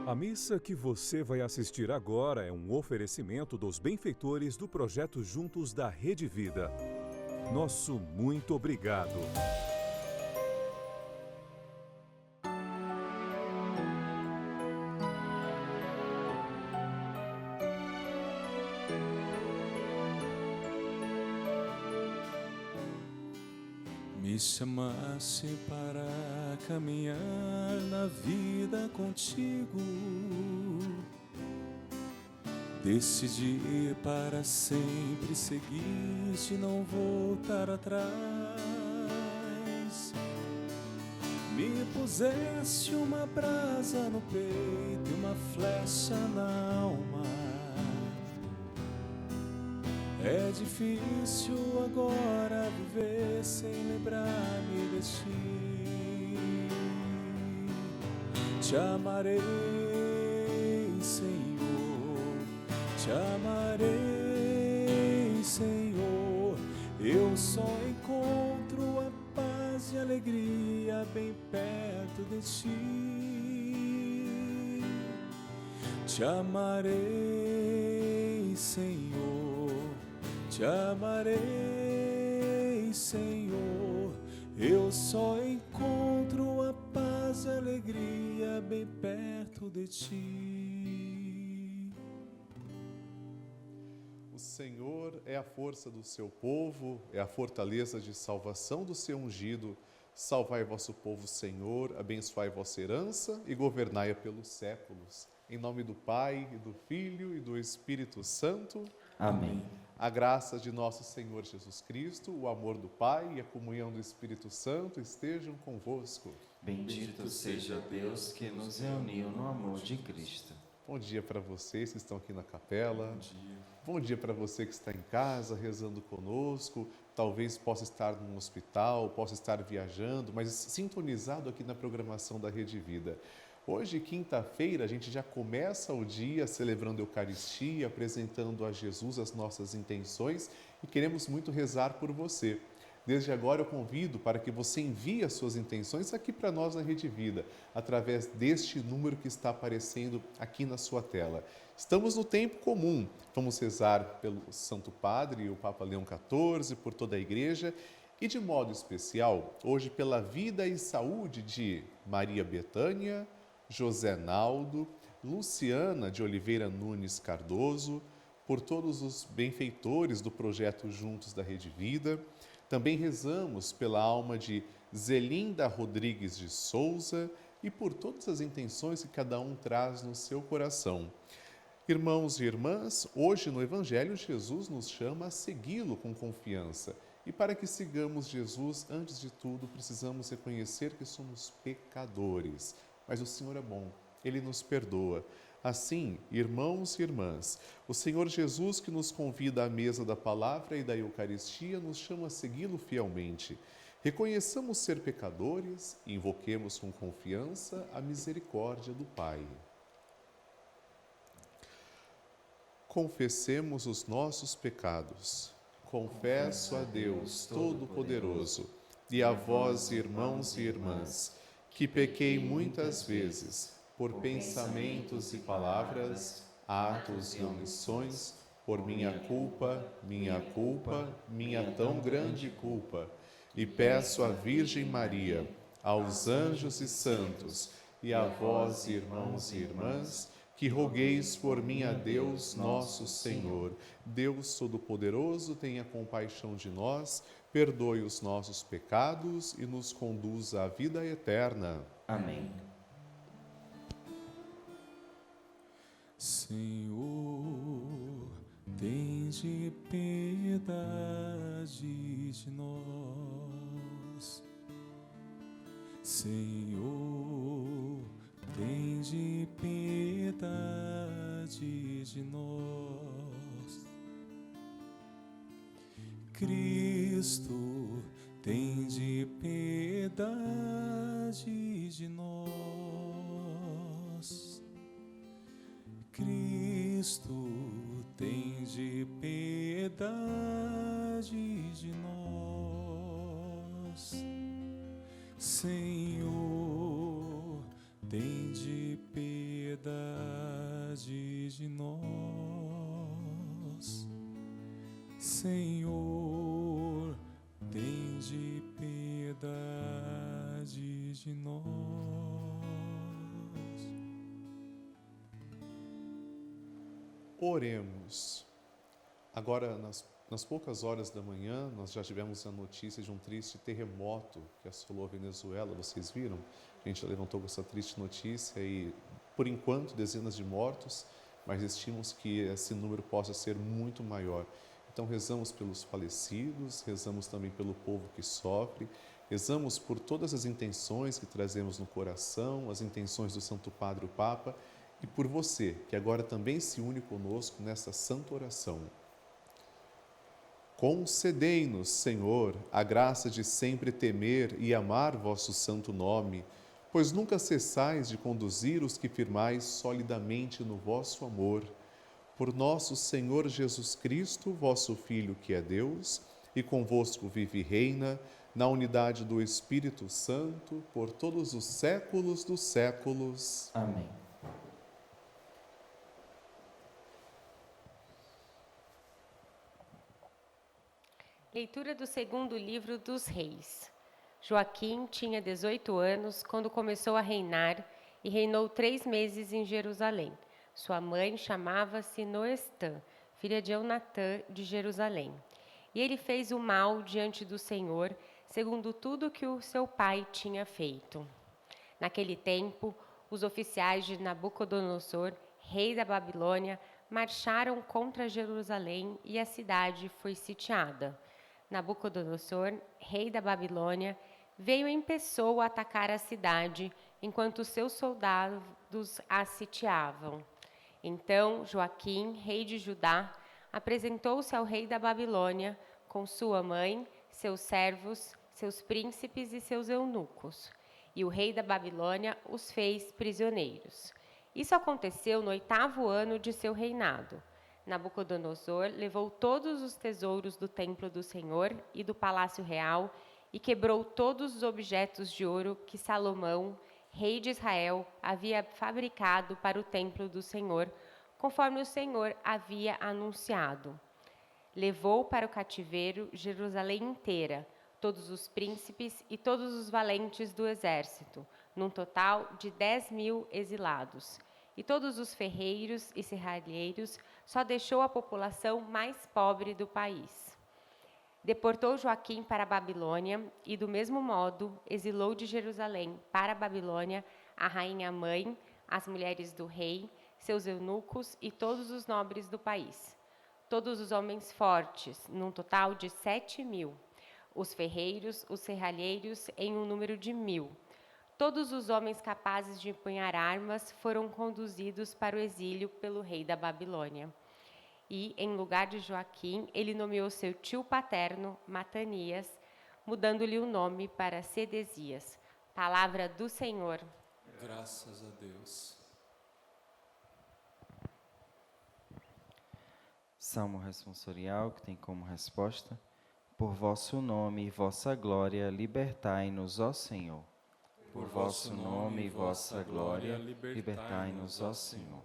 A missa que você vai assistir agora é um oferecimento dos benfeitores do projeto Juntos da Rede Vida. Nosso muito obrigado. Me chamaste para caminhar na vida contigo. Decidi para sempre seguir-te e não voltar atrás. Me puseste uma brasa no peito e uma flecha na alma. É difícil agora viver sem lembrar-me de ti. Te amarei, Senhor, te amarei, Senhor. Eu só encontro a paz e alegria bem perto de ti. Te amarei, Senhor. Te amarei, Senhor, eu só encontro a paz e a alegria bem perto de ti. O Senhor é a força do seu povo, é a fortaleza de salvação do seu ungido. Salvai vosso povo, Senhor, abençoai vossa herança e governai-a pelos séculos. Em nome do Pai, e do Filho e do Espírito Santo. Amém. A graça de nosso Senhor Jesus Cristo, o amor do Pai e a comunhão do Espírito Santo estejam convosco. Bendito seja Deus que nos reuniu no amor de Cristo. Bom dia para vocês que estão aqui na capela. Bom dia. Bom dia para você que está em casa rezando conosco. Talvez possa estar num hospital, possa estar viajando, mas sintonizado aqui na programação da Rede Vida. Hoje, quinta-feira, a gente já começa o dia celebrando a Eucaristia, apresentando a Jesus as nossas intenções e queremos muito rezar por você. Desde agora eu convido para que você envie as suas intenções aqui para nós na Rede Vida, através deste número que está aparecendo aqui na sua tela. Estamos no tempo comum, vamos rezar pelo Santo Padre, o Papa Leão XIV, por toda a Igreja e de modo especial, hoje pela vida e saúde de Maria Bethânia, José Naldo, Luciana de Oliveira Nunes Cardoso, por todos os benfeitores do projeto Juntos da Rede Vida. Também rezamos pela alma de Zelinda Rodrigues de Souza e por todas as intenções que cada um traz no seu coração. Irmãos e irmãs, hoje no Evangelho Jesus nos chama a segui-lo com confiança. E para que sigamos Jesus, antes de tudo, precisamos reconhecer que somos pecadores. Mas o Senhor é bom, Ele nos perdoa. Assim, irmãos e irmãs, o Senhor Jesus, que nos convida à mesa da palavra e da Eucaristia, nos chama a segui-lo fielmente. Reconheçamos ser pecadores e invoquemos com confiança a misericórdia do Pai. Confessemos os nossos pecados. Confesso a Deus Todo-Poderoso e a vós, irmãos e irmãs, que pequei muitas vezes, por pensamentos e palavras, atos e omissões, por minha culpa, minha tão grande culpa. E peço à Virgem Maria, aos anjos e santos, e a vós, irmãos e irmãs, que rogueis por mim a Deus nosso Senhor. Deus Todo-Poderoso, tenha compaixão de nós, perdoe os nossos pecados e nos conduza à vida eterna. Amém. Senhor, tende piedade de nós. Senhor, tende piedade de nós. Cristo, tende piedade de nós. Cristo, tende piedade de nós. Senhor, tende piedade de nós. Senhor, tende piedade de nós. Oremos. Agora, nas poucas horas da manhã, nós já tivemos a notícia de um triste terremoto que assolou a Venezuela. Vocês viram? A gente levantou com essa triste notícia e, por enquanto, dezenas de mortos, mas estimamos que esse número possa ser muito maior. Então, rezamos pelos falecidos, rezamos também pelo povo que sofre, rezamos por todas as intenções que trazemos no coração, as intenções do Santo Padre, o Papa, e por você, que agora também se une conosco nessa santa oração. Concedei-nos, Senhor, a graça de sempre temer e amar vosso santo nome, pois nunca cessais de conduzir os que firmais solidamente no vosso amor. Por nosso Senhor Jesus Cristo, vosso Filho, que é Deus, e convosco vive e reina, na unidade do Espírito Santo, por todos os séculos dos séculos. Amém. Leitura do segundo livro dos Reis. Joaquim tinha 18 anos quando começou a reinar e reinou 3 meses em Jerusalém. Sua mãe chamava-se Noestã, filha de Eunatã de Jerusalém. E ele fez o mal diante do Senhor, segundo tudo que o seu pai tinha feito. Naquele tempo, os oficiais de Nabucodonosor, rei da Babilônia, marcharam contra Jerusalém e a cidade foi sitiada. Nabucodonosor, rei da Babilônia, veio em pessoa atacar a cidade, enquanto seus soldados a sitiavam. Então Joaquim, rei de Judá, apresentou-se ao rei da Babilônia com sua mãe, seus servos, seus príncipes e seus eunucos. E o rei da Babilônia os fez prisioneiros. Isso aconteceu no 8º ano de seu reinado. Nabucodonosor levou todos os tesouros do templo do Senhor e do palácio real e quebrou todos os objetos de ouro que Salomão, rei de Israel, havia fabricado para o templo do Senhor, conforme o Senhor havia anunciado. Levou para o cativeiro Jerusalém inteira, todos os príncipes e todos os valentes do exército, num total de 10.000 exilados. E todos os ferreiros e serralheiros, só deixou a população mais pobre do país. Deportou Joaquim para a Babilônia e, do mesmo modo, exilou de Jerusalém para a Babilônia a rainha-mãe, as mulheres do rei, seus eunucos e todos os nobres do país. Todos os homens fortes, num total de 7.000. Os ferreiros, os serralheiros, em um número de 1.000. Todos os homens capazes de empunhar armas foram conduzidos para o exílio pelo rei da Babilônia. E, em lugar de Joaquim, ele nomeou seu tio paterno, Matanias, mudando-lhe o nome para Sedesias. Palavra do Senhor. Graças a Deus. Salmo responsorial, que tem como resposta: por vosso nome e vossa glória, libertai-nos, ó Senhor. Por vosso nome e vossa glória, libertai-nos, ó Senhor.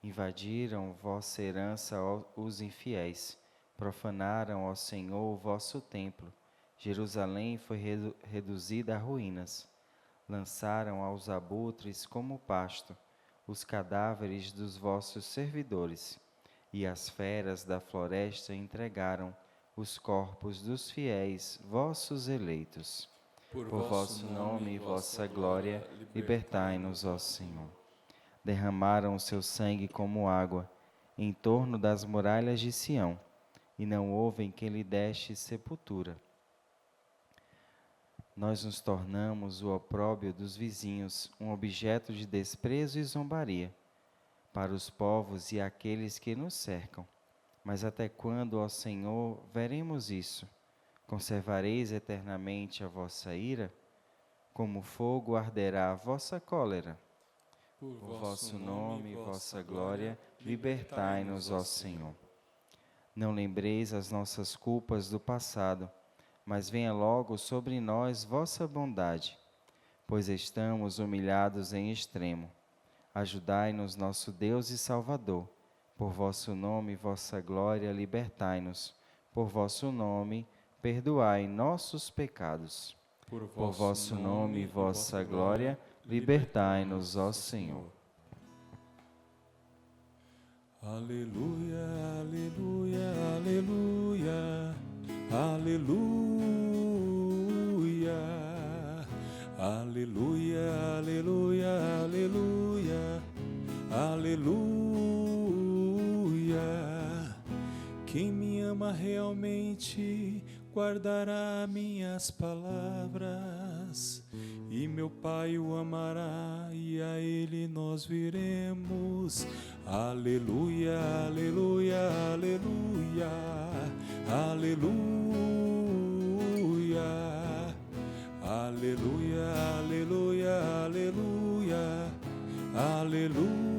Invadiram vossa herança, ó, os infiéis, profanaram, ó Senhor, o vosso templo. Jerusalém foi reduzida a ruínas. Lançaram aos abutres como pasto os cadáveres dos vossos servidores, e as feras da floresta entregaram os corpos dos fiéis, vossos eleitos. Por vosso nome e vossa glória, libertai-nos, ó Senhor. Derramaram o seu sangue como água em torno das muralhas de Sião, e não houve em quem lhe deste sepultura. Nós nos tornamos o opróbrio dos vizinhos, um objeto de desprezo e zombaria para os povos e aqueles que nos cercam. Mas até quando, ó Senhor, veremos isso? Conservareis eternamente a vossa ira? Como fogo arderá a vossa cólera. Por vosso nome e vossa glória, libertai-nos, ó Senhor. Não lembreis as nossas culpas do passado, mas venha logo sobre nós vossa bondade. pois estamos humilhados em extremo. Ajudai-nos, nosso Deus e Salvador. Por vosso nome e vossa glória, libertai-nos. Por vosso nome, perdoai nossos pecados. Por vosso nome e vossa glória, libertai-nos, ó Senhor. Aleluia, aleluia, aleluia, aleluia, aleluia, aleluia, aleluia, aleluia. Quem me ama realmente guardará minhas palavras, e meu Pai o amará, e a Ele nós viremos. Aleluia, aleluia, aleluia, aleluia, aleluia, aleluia, aleluia, aleluia.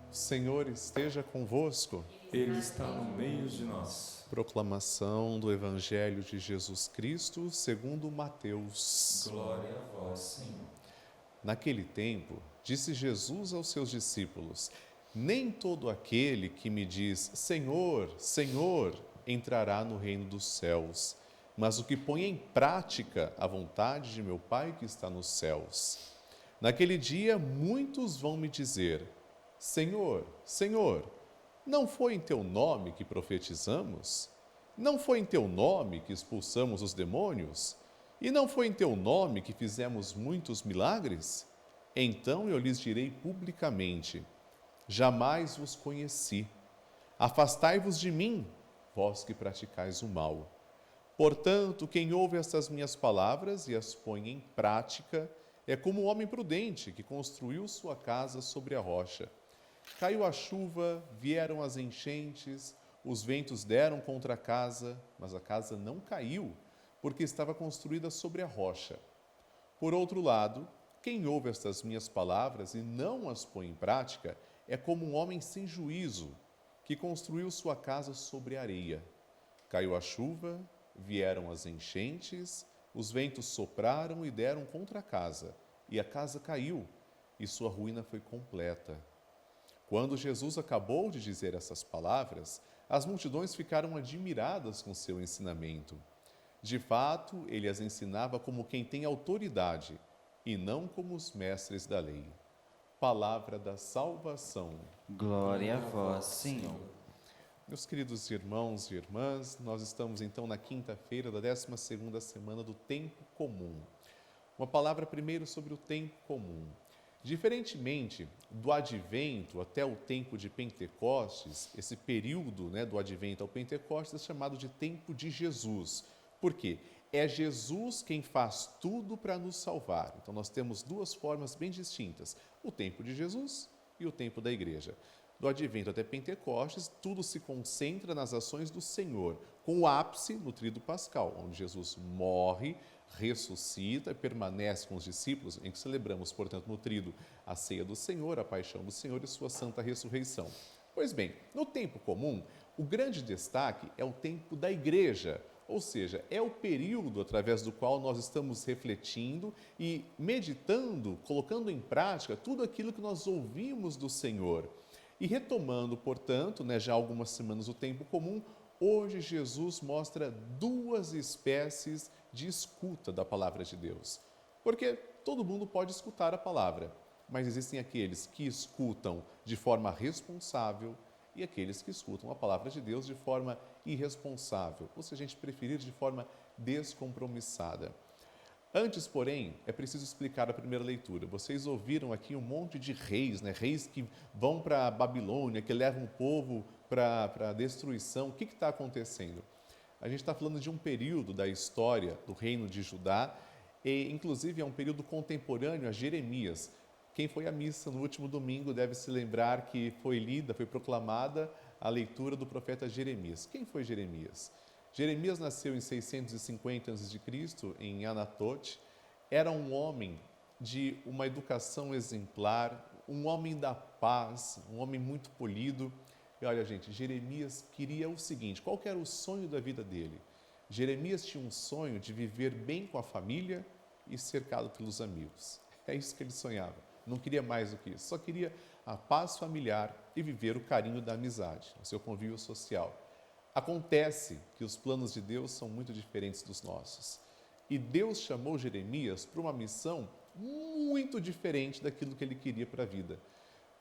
O Senhor esteja convosco. Ele está no meio de nós. Proclamação do Evangelho de Jesus Cristo segundo Mateus. Glória a vós, Senhor. Naquele tempo, disse Jesus aos seus discípulos: nem todo aquele que me diz Senhor, Senhor, entrará no reino dos céus, mas o que põe em prática a vontade de meu Pai que está nos céus. Naquele dia, muitos vão me dizer: Senhor, Senhor, não foi em teu nome que profetizamos? Não foi em teu nome que expulsamos os demônios? E não foi em teu nome que fizemos muitos milagres? Então eu lhes direi publicamente: jamais vos conheci. Afastai-vos de mim, vós que praticais o mal. Portanto, quem ouve estas minhas palavras e as põe em prática é como um homem prudente que construiu sua casa sobre a rocha. Caiu a chuva, vieram as enchentes, os ventos deram contra a casa, mas a casa não caiu, porque estava construída sobre a rocha. Por outro lado, quem ouve estas minhas palavras e não as põe em prática é como um homem sem juízo, que construiu sua casa sobre areia. Caiu a chuva, vieram as enchentes, os ventos sopraram e deram contra a casa caiu, e sua ruína foi completa. Quando Jesus acabou de dizer essas palavras, as multidões ficaram admiradas com seu ensinamento. De fato, ele as ensinava como quem tem autoridade e não como os mestres da lei. Palavra da salvação. Glória a vós, Senhor. Meus queridos irmãos e irmãs, nós estamos então na quinta-feira da 12ª semana do Tempo Comum. Uma palavra primeiro sobre o Tempo Comum. Diferentemente do Advento até o tempo de Pentecostes, esse período do Advento ao Pentecostes é chamado de Tempo de Jesus. Por quê? É Jesus quem faz tudo para nos salvar. Então nós temos duas formas bem distintas, o tempo de Jesus e o tempo da igreja. Do Advento até Pentecostes, tudo se concentra nas ações do Senhor, com o ápice no Tríduo Pascal, onde Jesus morre, ressuscita e permanece com os discípulos, em que celebramos, portanto, no Tríduo a ceia do Senhor, a paixão do Senhor e sua santa ressurreição. Pois bem, no tempo comum, o grande destaque é o tempo da igreja, ou seja, é o período através do qual nós estamos refletindo e meditando, colocando em prática tudo aquilo que nós ouvimos do Senhor. E retomando, portanto, já há algumas semanas o tempo comum, hoje Jesus mostra duas espécies de escuta da palavra de Deus. Porque todo mundo pode escutar a palavra, mas existem aqueles que escutam de forma responsável e aqueles que escutam a palavra de Deus de forma irresponsável, ou se a gente preferir, de forma descompromissada. Antes, porém, é preciso explicar a primeira leitura. Vocês ouviram aqui um monte de reis, reis que vão para a Babilônia, que levam o povo para a destruição. O que está acontecendo? A gente está falando de um período da história do reino de Judá, e inclusive é um período contemporâneo a Jeremias. Quem foi à missa no último domingo deve se lembrar que foi proclamada a leitura do profeta Jeremias. Quem foi Jeremias? Jeremias nasceu em 650 a.C., em Anatote. Era um homem de uma educação exemplar, um homem da paz, um homem muito polido. E olha, gente, Jeremias queria o seguinte: qual que era o sonho da vida dele? Jeremias tinha um sonho de viver bem com a família e cercado pelos amigos. É isso que ele sonhava. Não queria mais do que isso. Só queria a paz familiar e viver o carinho da amizade, o seu convívio social. Acontece que os planos de Deus são muito diferentes dos nossos. E Deus chamou Jeremias para uma missão muito diferente daquilo que ele queria para a vida.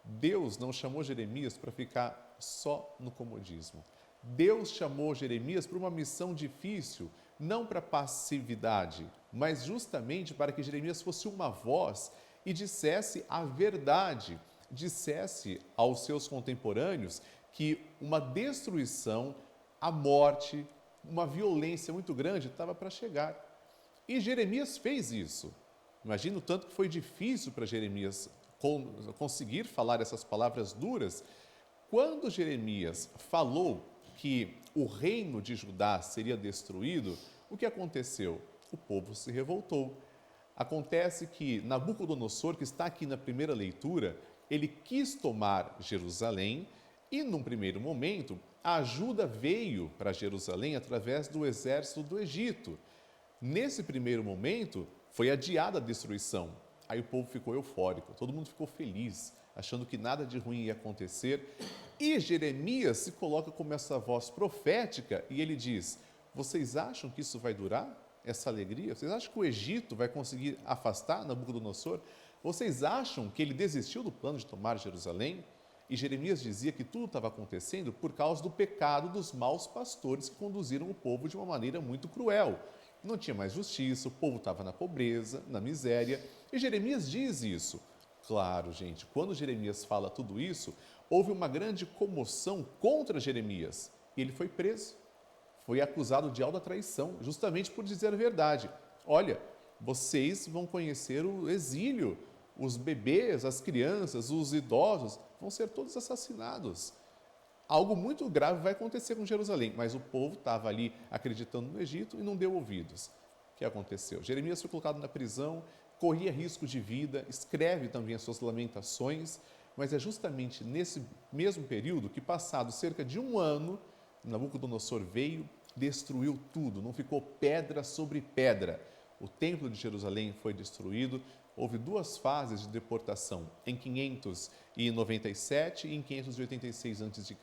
Deus não chamou Jeremias para ficar só no comodismo. Deus chamou Jeremias para uma missão difícil, não para passividade, mas justamente para que Jeremias fosse uma voz e dissesse a verdade, dissesse aos seus contemporâneos que uma destruição, a morte, uma violência muito grande estava para chegar. E Jeremias fez isso. Imagina o tanto que foi difícil para Jeremias conseguir falar essas palavras duras. Quando Jeremias falou que o reino de Judá seria destruído, o que aconteceu? O povo se revoltou. Acontece que Nabucodonosor, que está aqui na primeira leitura, ele quis tomar Jerusalém e, num primeiro momento, a ajuda veio para Jerusalém através do exército do Egito. Nesse primeiro momento, foi adiada a destruição. Aí o povo ficou eufórico, todo mundo ficou feliz, achando que nada de ruim ia acontecer. E Jeremias se coloca como essa voz profética e ele diz: vocês acham que isso vai durar? Essa alegria? Vocês acham que o Egito vai conseguir afastar Nabucodonosor? Vocês acham que ele desistiu do plano de tomar Jerusalém? E Jeremias dizia que tudo estava acontecendo por causa do pecado dos maus pastores que conduziram o povo de uma maneira muito cruel. Não tinha mais justiça, o povo estava na pobreza, na miséria. E Jeremias diz isso. Claro, gente, quando Jeremias fala tudo isso, houve uma grande comoção contra Jeremias. E ele foi preso. Foi acusado de alta traição, justamente por dizer a verdade. Olha, vocês vão conhecer o exílio. Os bebês, as crianças, os idosos vão ser todos assassinados. Algo muito grave vai acontecer com Jerusalém, mas o povo estava ali acreditando no Egito e não deu ouvidos. O que aconteceu? Jeremias foi colocado na prisão, corria risco de vida, escreve também as suas lamentações, mas é justamente nesse mesmo período que, passado cerca de um ano, Nabucodonosor veio, destruiu tudo, não ficou pedra sobre pedra. O templo de Jerusalém foi destruído. Houve duas fases de deportação, em 597 e em 586 a.C.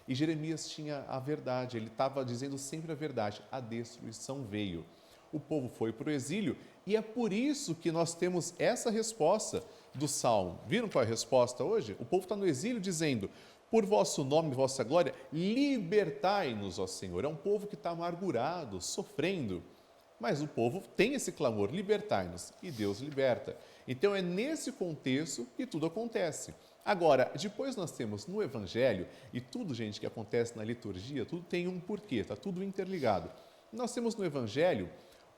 E Jeremias tinha a verdade, ele estava dizendo sempre a verdade, a destruição veio. O povo foi para o exílio e é por isso que nós temos essa resposta do Salmo. Viram qual é a resposta hoje? O povo está no exílio dizendo: por vosso nome e vossa glória, libertai-nos, ó Senhor. É um povo que está amargurado, sofrendo. Mas o povo tem esse clamor, libertai-nos, e Deus liberta. Então é nesse contexto que tudo acontece. Agora, depois nós temos no Evangelho, e tudo, gente, que acontece na liturgia, tudo tem um porquê, está tudo interligado. Nós temos no Evangelho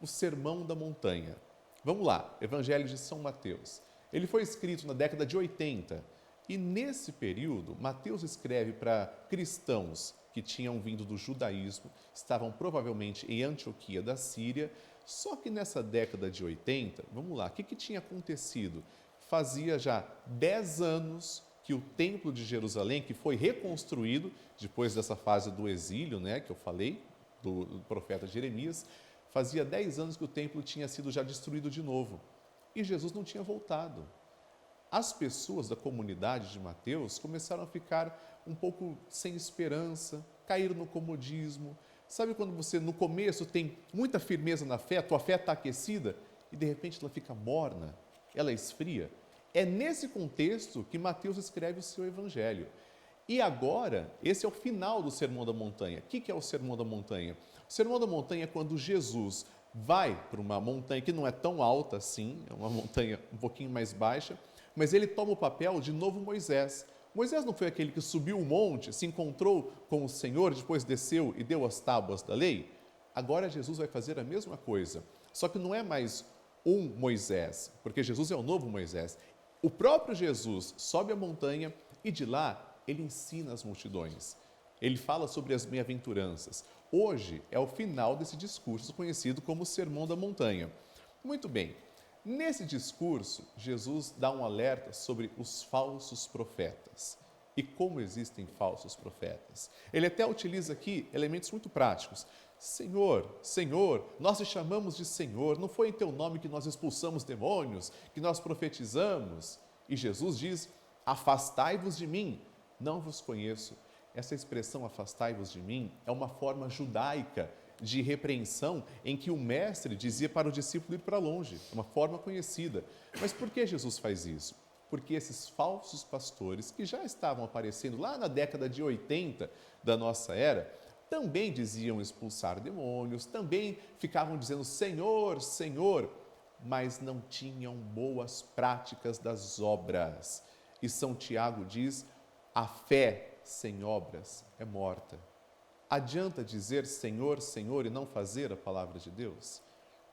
o Sermão da Montanha. Vamos lá, Evangelho de São Mateus. Ele foi escrito na década de 80, e nesse período, Mateus escreve para cristãos que tinham vindo do judaísmo, estavam provavelmente em Antioquia da Síria, só que nessa década de 80, vamos lá, o que tinha acontecido? Fazia já 10 anos que o templo de Jerusalém, que foi reconstruído depois dessa fase do exílio, né, que eu falei, do profeta Jeremias, fazia 10 anos que o templo tinha sido já destruído de novo, e Jesus não tinha voltado. As pessoas da comunidade de Mateus começaram a ficar um pouco sem esperança, caíram no comodismo. Sabe quando você, no começo, tem muita firmeza na fé, a tua fé está aquecida e, de repente, ela fica morna, ela esfria? É nesse contexto que Mateus escreve o seu evangelho. E agora, esse é o final do Sermão da Montanha. O que é o Sermão da Montanha? O Sermão da Montanha é quando Jesus vai para uma montanha que não é tão alta assim, é uma montanha um pouquinho mais baixa, mas ele toma o papel de novo Moisés. Moisés não foi aquele que subiu o monte, se encontrou com o Senhor, depois desceu e deu as tábuas da lei? Agora Jesus vai fazer a mesma coisa, só que não é mais um Moisés, porque Jesus é o novo Moisés. O próprio Jesus sobe a montanha e de lá ele ensina as multidões. Ele fala sobre as bem-aventuranças. Hoje é o final desse discurso conhecido como Sermão da Montanha. Muito bem. Nesse discurso, Jesus dá um alerta sobre os falsos profetas. e como existem falsos profetas. Ele até utiliza aqui elementos muito práticos. Senhor, Senhor, nós te chamamos de Senhor, não foi em teu nome que nós expulsamos demônios, que nós profetizamos? E Jesus diz, afastai-vos de mim, não vos conheço. Essa expressão, afastai-vos de mim, é uma forma judaica de repreensão em que o mestre dizia para o discípulo ir para longe, uma forma conhecida. Mas por que Jesus faz isso? Porque esses falsos pastores, que já estavam aparecendo lá na década de 80 da nossa era, também diziam expulsar demônios, também ficavam dizendo Senhor, Senhor, mas não tinham boas práticas das obras. E São Tiago diz, a fé sem obras é morta. Adianta dizer Senhor, Senhor e não fazer a palavra de Deus?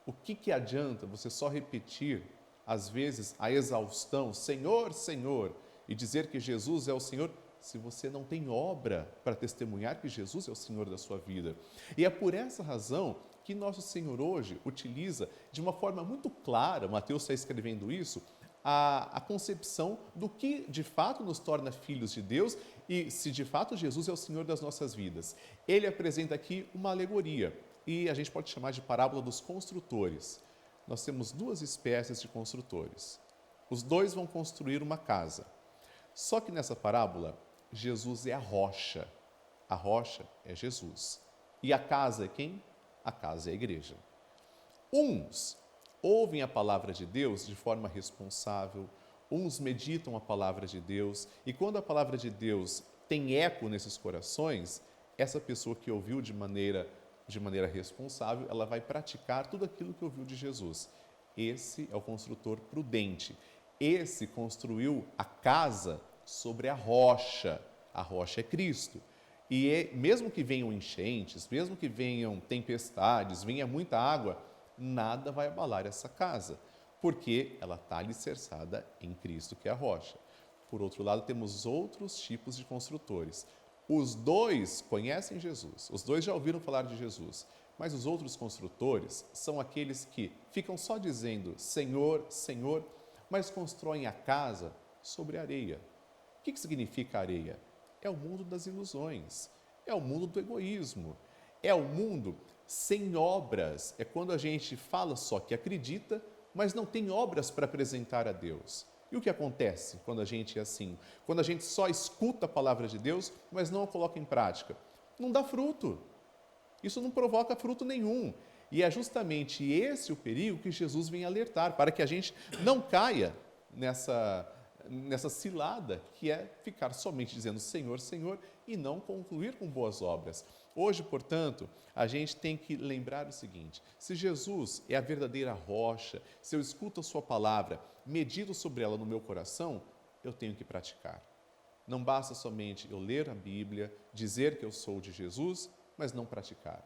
O que adianta você só repetir, às vezes, a exaustão, Senhor, Senhor, e dizer que Jesus é o Senhor, se você não tem obra para testemunhar que Jesus é o Senhor da sua vida? E é por essa razão que nosso Senhor hoje utiliza de uma forma muito clara, Mateus está escrevendo isso, a concepção do que de fato nos torna filhos de Deus e se de fato Jesus é o Senhor das nossas vidas. Ele apresenta aqui uma alegoria e a gente pode chamar de parábola dos construtores. Nós temos duas espécies de construtores. Os dois vão construir uma casa. Só que nessa parábola, Jesus é a rocha. A rocha é Jesus. E a casa é quem? A casa é a igreja. Uns ouvem a palavra de Deus de forma responsável, uns meditam a palavra de Deus, e quando a palavra de Deus tem eco nesses corações, essa pessoa que ouviu de maneira responsável, ela vai praticar tudo aquilo que ouviu de Jesus. Esse é o construtor prudente. Esse construiu a casa sobre a rocha é Cristo. E mesmo que venham enchentes, mesmo que venham tempestades, venha muita água, nada vai abalar essa casa, porque ela está alicerçada em Cristo, que é a rocha. Por outro lado, temos outros tipos de construtores. Os dois conhecem Jesus, os dois já ouviram falar de Jesus, mas os outros construtores são aqueles que ficam só dizendo Senhor, Senhor, mas constroem a casa sobre areia. O que significa areia? É o mundo das ilusões, é o mundo do egoísmo, é o mundo sem obras. É quando a gente fala só que acredita, mas não tem obras para apresentar a Deus. E o que acontece quando a gente é assim? Quando a gente só escuta a palavra de Deus, mas não a coloca em prática? Não dá fruto. Isso não provoca fruto nenhum. E é justamente esse o perigo que Jesus vem alertar, para que a gente não caia nessa cilada que é ficar somente dizendo Senhor, Senhor e não concluir com boas obras. Hoje, portanto, a gente tem que lembrar o seguinte, se Jesus é a verdadeira rocha, se eu escuto a sua palavra, medito sobre ela no meu coração, eu tenho que praticar. Não basta somente eu ler a Bíblia, dizer que eu sou de Jesus, mas não praticar.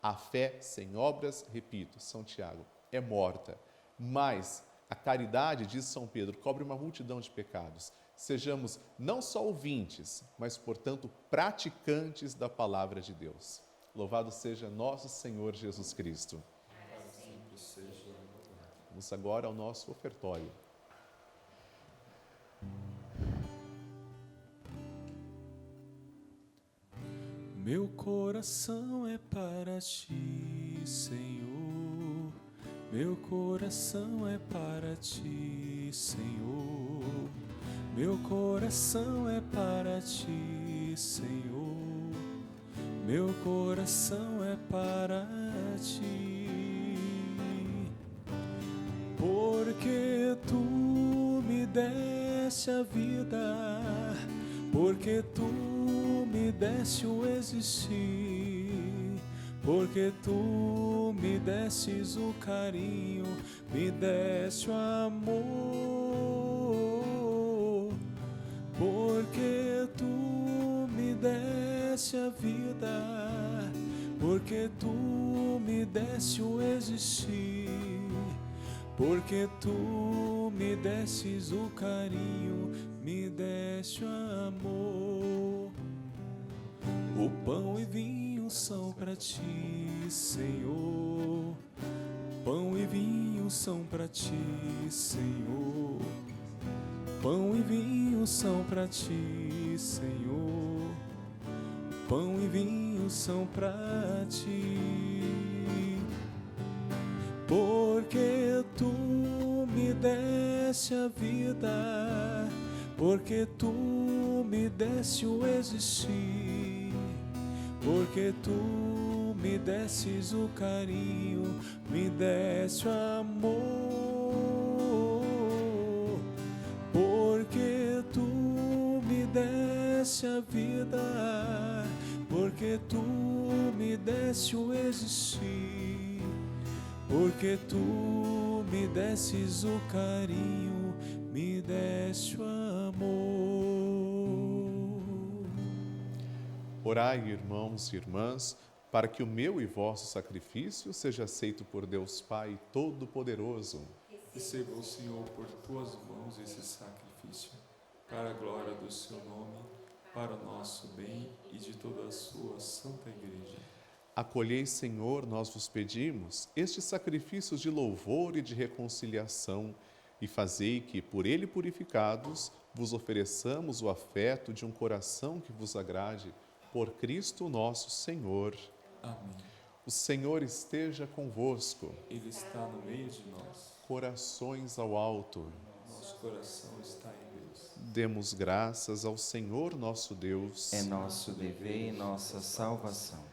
A fé sem obras, repito, São Tiago, é morta, mas a caridade, diz São Pedro, cobre uma multidão de pecados. Sejamos não só ouvintes, mas, portanto, praticantes da palavra de Deus. Louvado seja nosso Senhor Jesus Cristo. Vamos agora ao nosso ofertório. Meu coração é para ti, Senhor. Meu coração é para ti, Senhor. Meu coração é para ti, Senhor. Meu coração é para ti. Porque tu me deste a vida, porque tu me deste o existir, porque tu me destes o carinho, me deste o amor, porque tu me deste a vida, porque tu me deste o existir, porque tu me destes o carinho, me deste o amor. O pão e vinho são para ti, Senhor. Pão e vinho são para ti, Senhor. Pão e vinho são para ti, Senhor. Pão e vinho são para ti. Porque tu me deste a vida, porque tu me deste o existir, porque tu me destes o carinho, me deste o amor, porque tu me deste a vida, porque tu me deste o existir, porque tu me destes o carinho, me deste o amor. Orai, irmãos e irmãs, para que o meu e vosso sacrifício seja aceito por Deus Pai Todo-Poderoso. Receba o Senhor por tuas mãos esse sacrifício, para a glória do seu nome, para o nosso bem e de toda a sua santa igreja. Acolhei, Senhor, nós vos pedimos, estes sacrifícios de louvor e de reconciliação, e fazei que, por ele purificados, vos ofereçamos o afeto de um coração que vos agrade, por Cristo nosso Senhor. Amém. O Senhor esteja convosco. Ele está no meio de nós. Corações ao alto. Nosso coração está em Deus. Demos graças ao Senhor nosso Deus. É nosso dever e nossa salvação.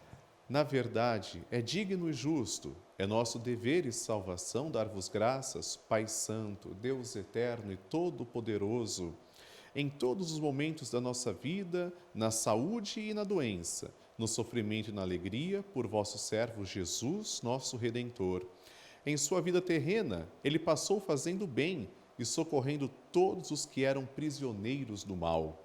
Na verdade, é digno e justo, é nosso dever e salvação dar-vos graças, Pai Santo, Deus eterno e todo-poderoso, em todos os momentos da nossa vida, na saúde e na doença, no sofrimento e na alegria, por vosso servo Jesus, nosso Redentor. Em sua vida terrena, ele passou fazendo bem e socorrendo todos os que eram prisioneiros do mal.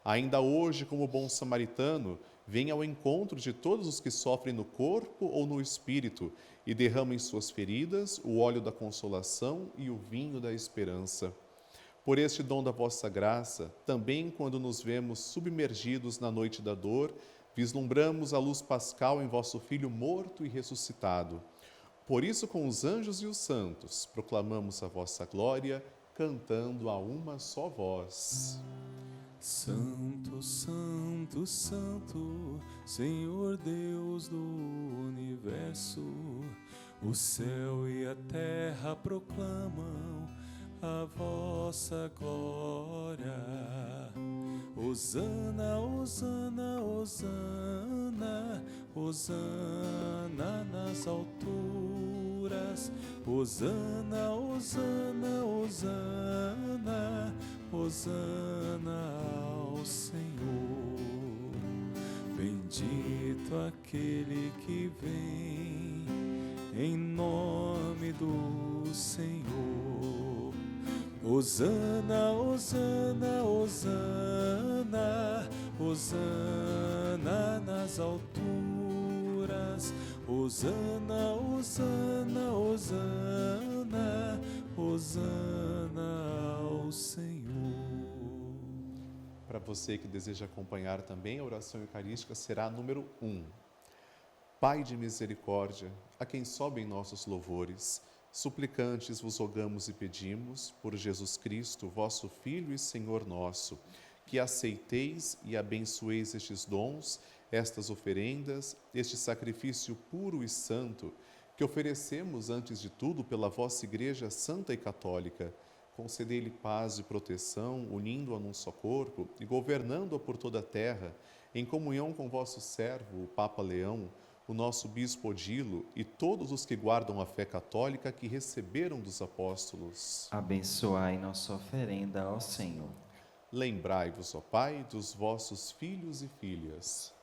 Ainda hoje, como bom samaritano, vem ao encontro de todos os que sofrem no corpo ou no espírito e derrama em suas feridas o óleo da consolação e o vinho da esperança. Por este dom da vossa graça, também quando nos vemos submergidos na noite da dor, vislumbramos a luz pascal em vosso Filho morto e ressuscitado. Por isso, com os anjos e os santos, proclamamos a vossa glória, cantando a uma só voz. Santo, Santo, Santo, Senhor Deus do universo, o céu e a terra proclamam a vossa glória. Hosana, Hosana, Hosana, Hosana nas alturas. Hosana, Hosana, Hosana, Hosana ao Senhor. Bendito aquele que vem em nome do Senhor. Hosana, Hosana, Hosana, Hosana nas alturas. Hosana, Hosana, Hosana, Hosana ao Senhor. Para você que deseja acompanhar também a oração eucarística, será a número 1. Pai de misericórdia, a quem sobem nossos louvores, suplicantes vos rogamos e pedimos, por Jesus Cristo, vosso Filho e Senhor nosso, que aceiteis e abençoeis estes dons, estas oferendas, este sacrifício puro e santo, que oferecemos antes de tudo pela vossa Igreja Santa e Católica. Concedei-lhe paz e proteção, unindo-a num só corpo e governando-a por toda a terra, em comunhão com vosso servo, o Papa Leão, o nosso Bispo Odilo e todos os que guardam a fé católica que receberam dos apóstolos. Abençoai nossa oferenda ao Senhor. Lembrai-vos, ó Pai, dos vossos filhos e filhas.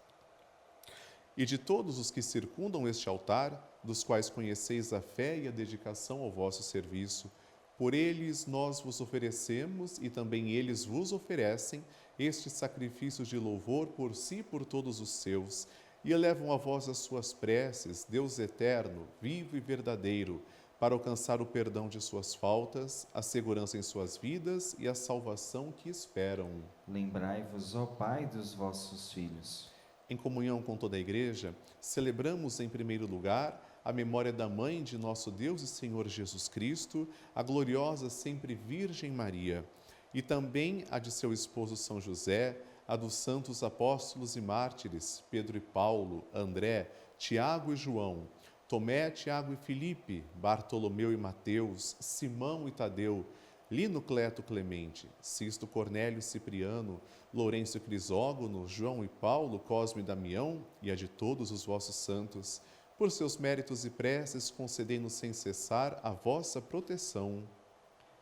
E de todos os que circundam este altar, dos quais conheceis a fé e a dedicação ao vosso serviço, por eles nós vos oferecemos e também eles vos oferecem este sacrifício de louvor por si e por todos os seus, e elevam a vós as suas preces, Deus eterno, vivo e verdadeiro, para alcançar o perdão de suas faltas, a segurança em suas vidas e a salvação que esperam. Lembrai-vos, ó Pai, dos vossos filhos. Em comunhão com toda a Igreja, celebramos em primeiro lugar a memória da Mãe de nosso Deus e Senhor Jesus Cristo, a gloriosa sempre Virgem Maria. e também a de seu esposo São José, a dos santos apóstolos e mártires, Pedro e Paulo, André, Tiago e João, Tomé, Tiago e Filipe, Bartolomeu e Mateus, Simão e Tadeu, Lino, Cleto, Clemente, Sisto, Cornélio e Cipriano, Lourenço e Crisógono, João e Paulo, Cosme e Damião, e a de todos os vossos santos. Por seus méritos e preces, concedei-nos sem cessar a vossa proteção.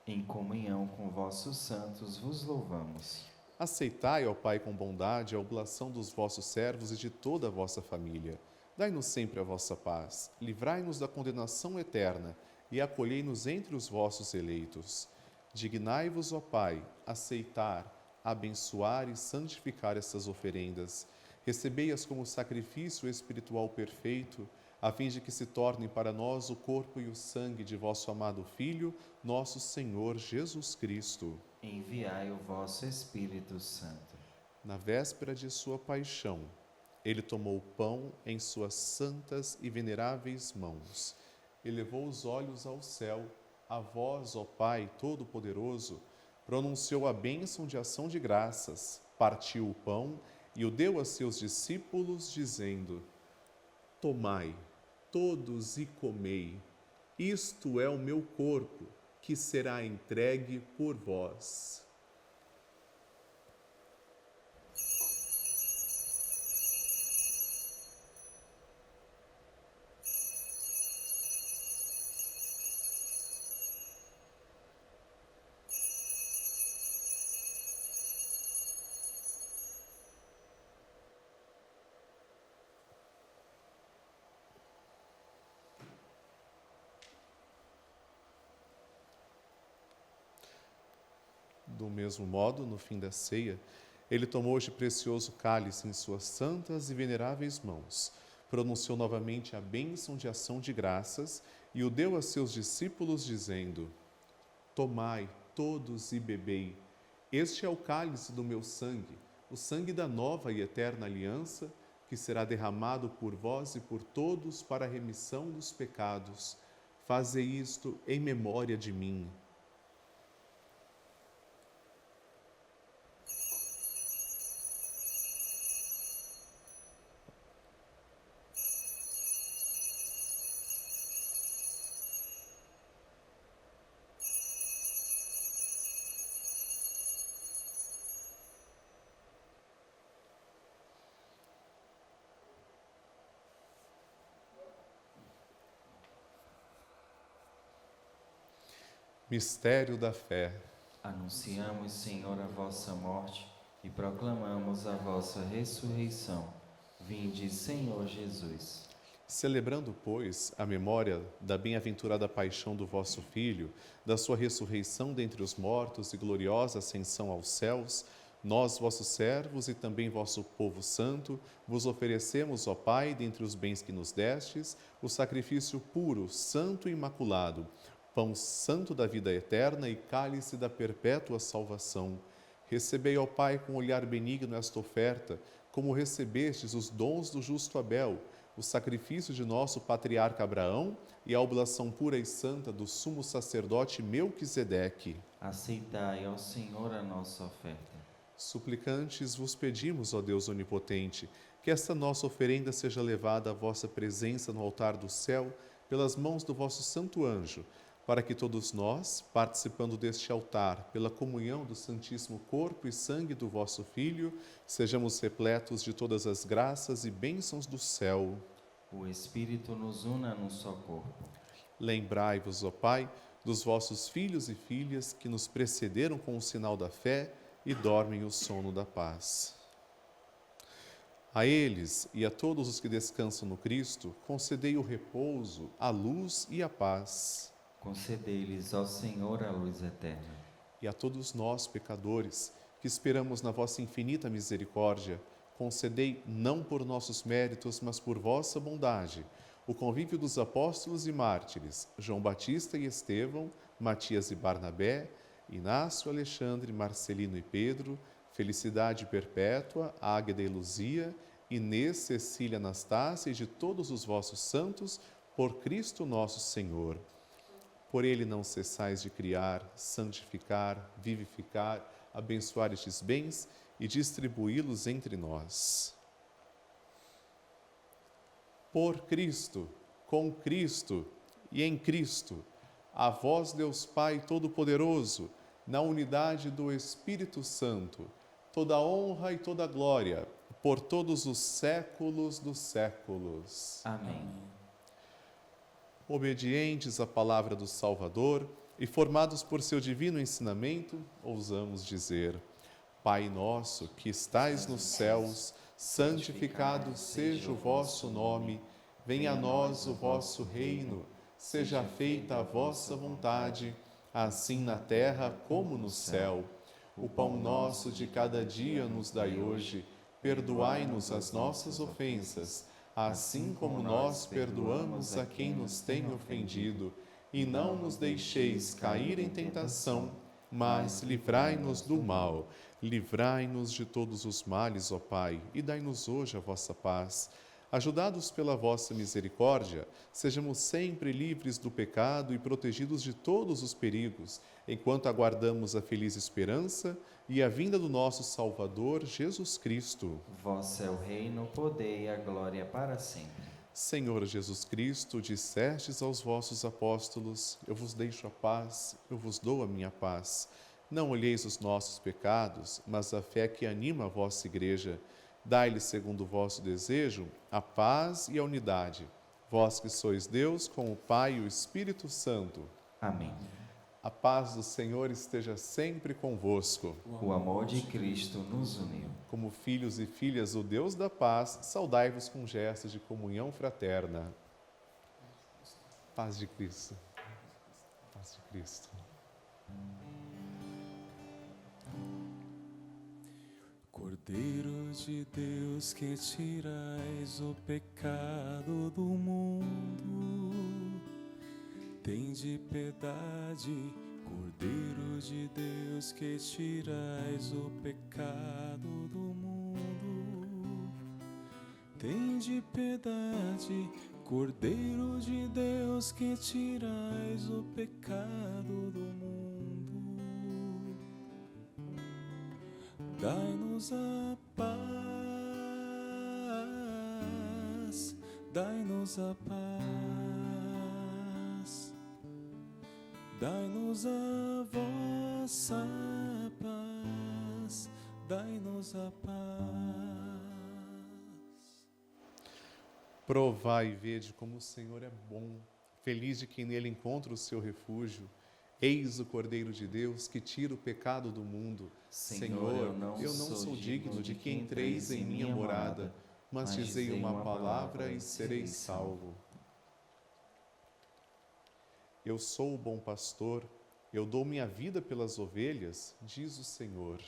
Em comunhão com vossos santos vos louvamos. Aceitai, ó Pai, com bondade, a oblação dos vossos servos e de toda a vossa família. Dai-nos sempre a vossa paz, livrai-nos da condenação eterna e acolhei-nos entre os vossos eleitos. Dignai-vos, ó Pai, aceitar, abençoar e santificar estas oferendas. Recebei-as como sacrifício espiritual perfeito, a fim de que se tornem para nós o corpo e o sangue de vosso amado Filho, nosso Senhor Jesus Cristo. Enviai o vosso Espírito Santo. Na véspera de sua paixão, ele tomou o pão em suas santas e veneráveis mãos, elevou os olhos ao céu, a vós, ó Pai Todo-Poderoso, pronunciou a bênção de ação de graças, partiu o pão e o deu a seus discípulos, dizendo: Tomai, todos e comei, isto é o meu corpo, que será entregue por vós. Do mesmo modo, no fim da ceia, ele tomou este precioso cálice em suas santas e veneráveis mãos, pronunciou novamente a bênção de ação de graças e o deu a seus discípulos, dizendo: Tomai, todos e bebei, este é o cálice do meu sangue, o sangue da nova e eterna aliança, que será derramado por vós e por todos para a remissão dos pecados. Fazei isto em memória de mim. Mistério da fé. Anunciamos, Senhor, a vossa morte e proclamamos a vossa ressurreição. Vinde, Senhor Jesus. Celebrando, pois, a memória da bem-aventurada paixão do vosso Filho, da sua ressurreição dentre os mortos e gloriosa ascensão aos céus, nós, vossos servos e também vosso povo santo, vos oferecemos, ó Pai, dentre os bens que nos destes, o sacrifício puro, santo e imaculado, pão santo da vida eterna e cálice da perpétua salvação. Recebei, ó Pai, com olhar benigno esta oferta, como recebestes os dons do justo Abel, o sacrifício de nosso patriarca Abraão e a oblação pura e santa do sumo sacerdote Melquisedeque. Aceitai, ó Senhor, a nossa oferta. Suplicantes vos pedimos, ó Deus onipotente, que esta nossa oferenda seja levada à vossa presença no altar do céu pelas mãos do vosso santo anjo, para que todos nós, participando deste altar, pela comunhão do Santíssimo Corpo e Sangue do vosso Filho, sejamos repletos de todas as graças e bênçãos do céu. O Espírito nos una num só corpo. Lembrai-vos, ó Pai, dos vossos filhos e filhas que nos precederam com o sinal da fé e dormem o sono da paz. A eles e a todos os que descansam no Cristo, concedei o repouso, a luz e a paz. Concedei-lhes, ó Senhor, a luz eterna. E a todos nós, pecadores, que esperamos na vossa infinita misericórdia, concedei, não por nossos méritos, mas por vossa bondade, o convívio dos apóstolos e mártires, João Batista e Estevão, Matias e Barnabé, Inácio, Alexandre, Marcelino e Pedro, Felicidade Perpétua, Águeda e Luzia, Inês, Cecília, Anastácia e de todos os vossos santos, por Cristo nosso Senhor. Por ele não cessais de criar, santificar, vivificar, abençoar estes bens e distribuí-los entre nós. Por Cristo, com Cristo e em Cristo, a vós, Deus Pai Todo-Poderoso, na unidade do Espírito Santo, toda honra e toda glória, por todos os séculos dos séculos. Amém. Obedientes à palavra do Salvador e formados por seu divino ensinamento, ousamos dizer: Pai nosso, que estais nos céus, santificado seja o vosso nome, venha a nós o vosso reino, seja feita a vossa vontade, assim na terra como no céu. O pão nosso de cada dia nos dai hoje, perdoai-nos as nossas ofensas, assim como nós perdoamos a quem nos tem ofendido, e não nos deixeis cair em tentação, mas livrai-nos do mal. Livrai-nos de todos os males, ó Pai, e dai-nos hoje a vossa paz. Ajudados pela vossa misericórdia, sejamos sempre livres do pecado e protegidos de todos os perigos, enquanto aguardamos a feliz esperança e a vinda do nosso Salvador, Jesus Cristo. Vosso é o reino, o poder e a glória para sempre. Senhor Jesus Cristo, dissestes aos vossos apóstolos: eu vos deixo a paz, eu vos dou a minha paz. Não olheis os nossos pecados, mas a fé que anima a vossa Igreja. Dai-lhe, segundo o vosso desejo, a paz e a unidade. Vós que sois Deus, com o Pai e o Espírito Santo. Amém. A paz do Senhor esteja sempre convosco. O amor de Cristo nos uniu. Como filhos e filhas do Deus da paz, saudai-vos com gestos de comunhão fraterna. Paz de Cristo. Paz de Cristo. Cordeiro de Deus, que tirais o pecado do mundo, tende piedade. Cordeiro de Deus, que tirais o pecado do mundo, tende piedade. Cordeiro de Deus, que tirais o pecado do mundo, dai-nos a paz, dai-nos a paz, dai-nos a vossa paz, dai-nos a paz. Provai e vede como o Senhor é bom, feliz de quem nele encontra o seu refúgio. Eis o Cordeiro de Deus que tira o pecado do mundo. Senhor, eu não sou digno de que entreis em minha morada, mas dizei uma palavra e serei salvo. Eu sou o bom pastor, eu dou minha vida pelas ovelhas, diz o Senhor.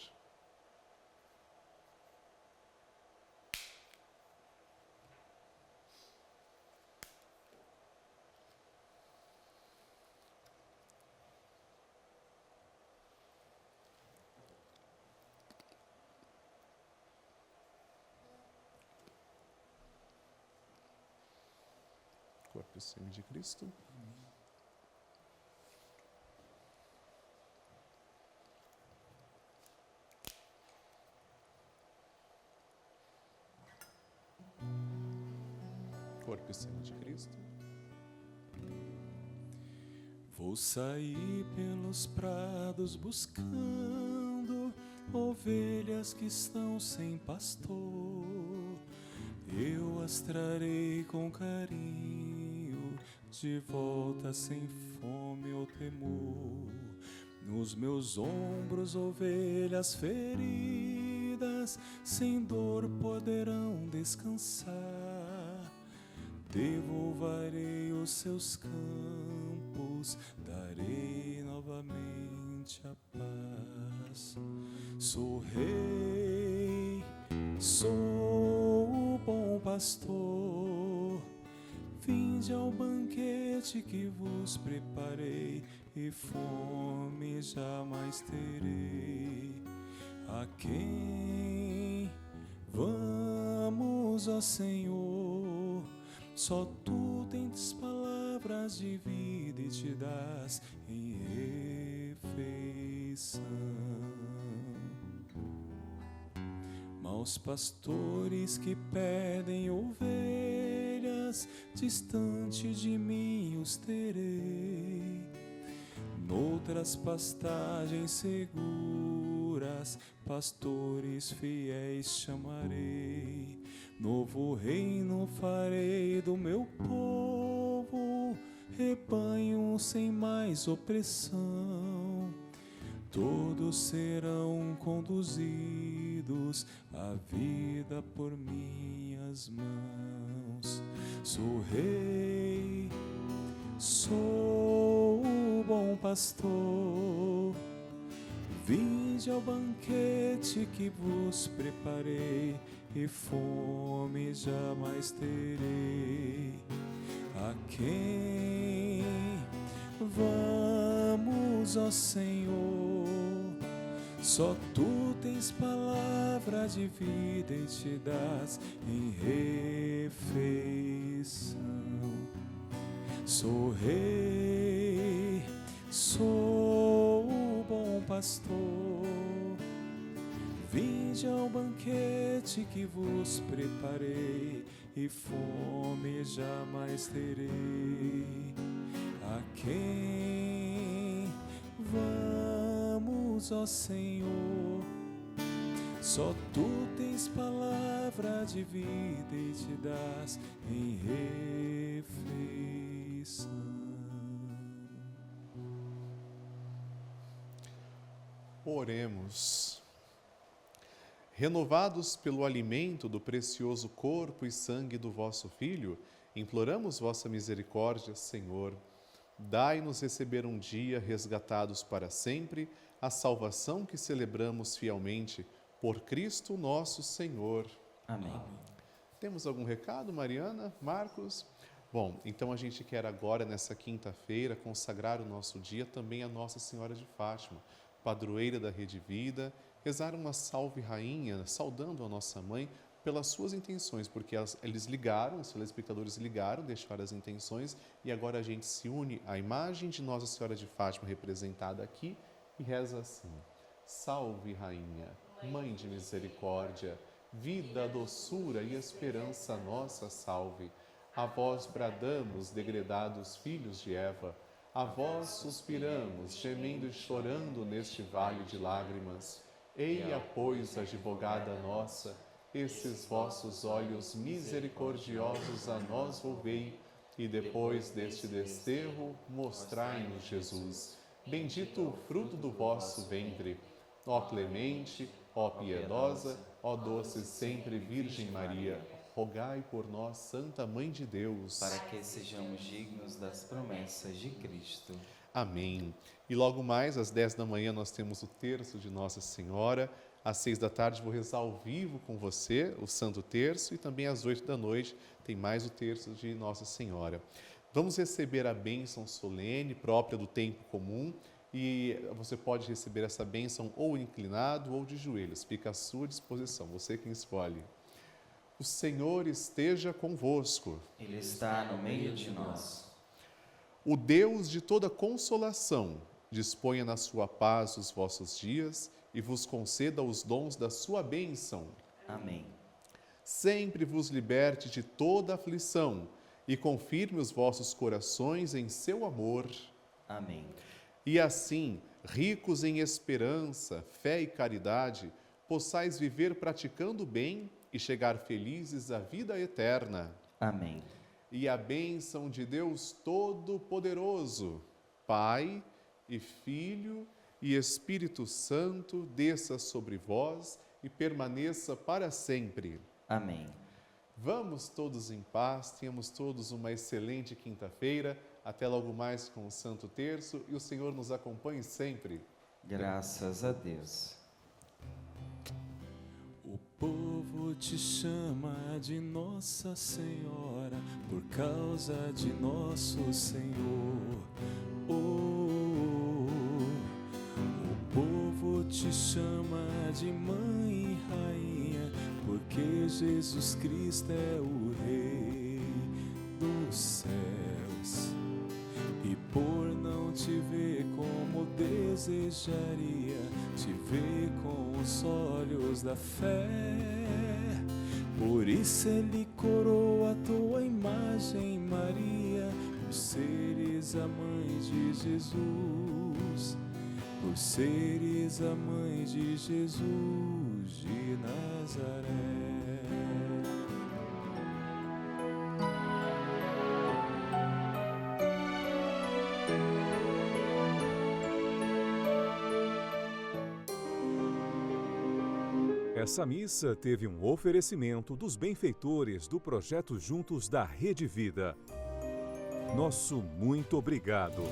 Corpo e sangue de Cristo. Corpo e sangue de Cristo. Vou sair pelos prados buscando ovelhas que estão sem pastor. Eu as trarei com carinho, de volta sem fome ou temor. Nos meus ombros, ovelhas feridas, sem dor poderão descansar. Devolverei os seus campos, darei novamente a paz. Sou rei, sou o bom pastor. Vinde ao banquete que vos preparei, e fome jamais terei. A quem vamos, ó Senhor? Só tu tens palavras palavras de vida e te das em refeição. Maus pastores que perdem ovelhas, distante de mim os terei. Noutras pastagens seguras, pastores fiéis chamarei. Novo reino farei do meu povo, rebanho sem mais opressão. Todos serão conduzidos à vida por minhas mãos. Sou rei, sou o bom pastor. Vinde ao banquete que vos preparei, e fome jamais terei. A quem vamos, ó Senhor? Só tu tens palavra de vida e te das em refeição. Sou rei, sou o bom pastor. Vinde ao banquete que vos preparei, e fome jamais terei. A quem vamos, ó Senhor? Só tu tens palavra de vida e te das em refeição. Oremos. Renovados pelo alimento do precioso corpo e sangue do vosso Filho, imploramos vossa misericórdia, Senhor. Dai-nos receber um dia, resgatados para sempre, a salvação que celebramos fielmente, por Cristo nosso Senhor. Amém. Temos algum recado, Mariana, Marcos? Bom, então a gente quer agora, nessa quinta-feira, consagrar o nosso dia também a Nossa Senhora de Fátima, padroeira da Rede Vida, rezar uma salve rainha, saudando a nossa mãe pelas suas intenções, porque eles ligaram, os telespectadores ligaram, deixaram as intenções, e agora a gente se une à imagem de Nossa Senhora de Fátima representada aqui e reza assim: Salve rainha, mãe de misericórdia, vida, doçura e esperança nossa salve. A vós bradamos, degredados filhos de Eva, a vós suspiramos, gemendo e chorando neste vale de lágrimas. Eia, pois, advogada nossa, esses vossos olhos misericordiosos a nós volvei, e depois deste desterro, mostrai-nos Jesus. Bendito o fruto do vosso ventre. Ó clemente, ó piedosa, ó doce sempre Virgem Maria, rogai por nós, Santa Mãe de Deus, para que sejamos dignos das promessas de Cristo. Amém. E logo mais, às 10 da manhã, nós temos o terço de Nossa Senhora. Às 6 da tarde, vou rezar ao vivo com você o Santo Terço. E também às 8 da noite, tem mais o terço de Nossa Senhora. Vamos receber a bênção solene, própria do tempo comum. E você pode receber essa bênção ou inclinado ou de joelhos. Fica à sua disposição, você quem escolhe. O Senhor esteja convosco. Ele está no meio de nós. O Deus de toda consolação disponha na sua paz os vossos dias e vos conceda os dons da sua bênção. Amém. Sempre vos liberte de toda aflição e confirme os vossos corações em seu amor. Amém. E assim, ricos em esperança, fé e caridade, possais viver praticando o bem e chegar felizes à vida eterna. Amém. E a bênção de Deus Todo-Poderoso, Pai e Filho e Espírito Santo, desça sobre vós e permaneça para sempre. Amém. Vamos todos em paz, tenhamos todos uma excelente quinta-feira. Até logo mais com o Santo Terço e o Senhor nos acompanhe sempre. Graças a Deus. O povo te chama de Nossa Senhora por causa de nosso Senhor. O povo te chama de Mãe e Rainha porque Jesus Cristo é o Rei dos céus. desejaria te ver com os olhos da fé. Por isso ele coroa a tua imagem, Maria, por seres a mãe de Jesus, por seres a mãe de Jesus de Nazaré. Essa missa teve um oferecimento dos benfeitores do projeto Juntos da Rede Vida. Nosso muito obrigado.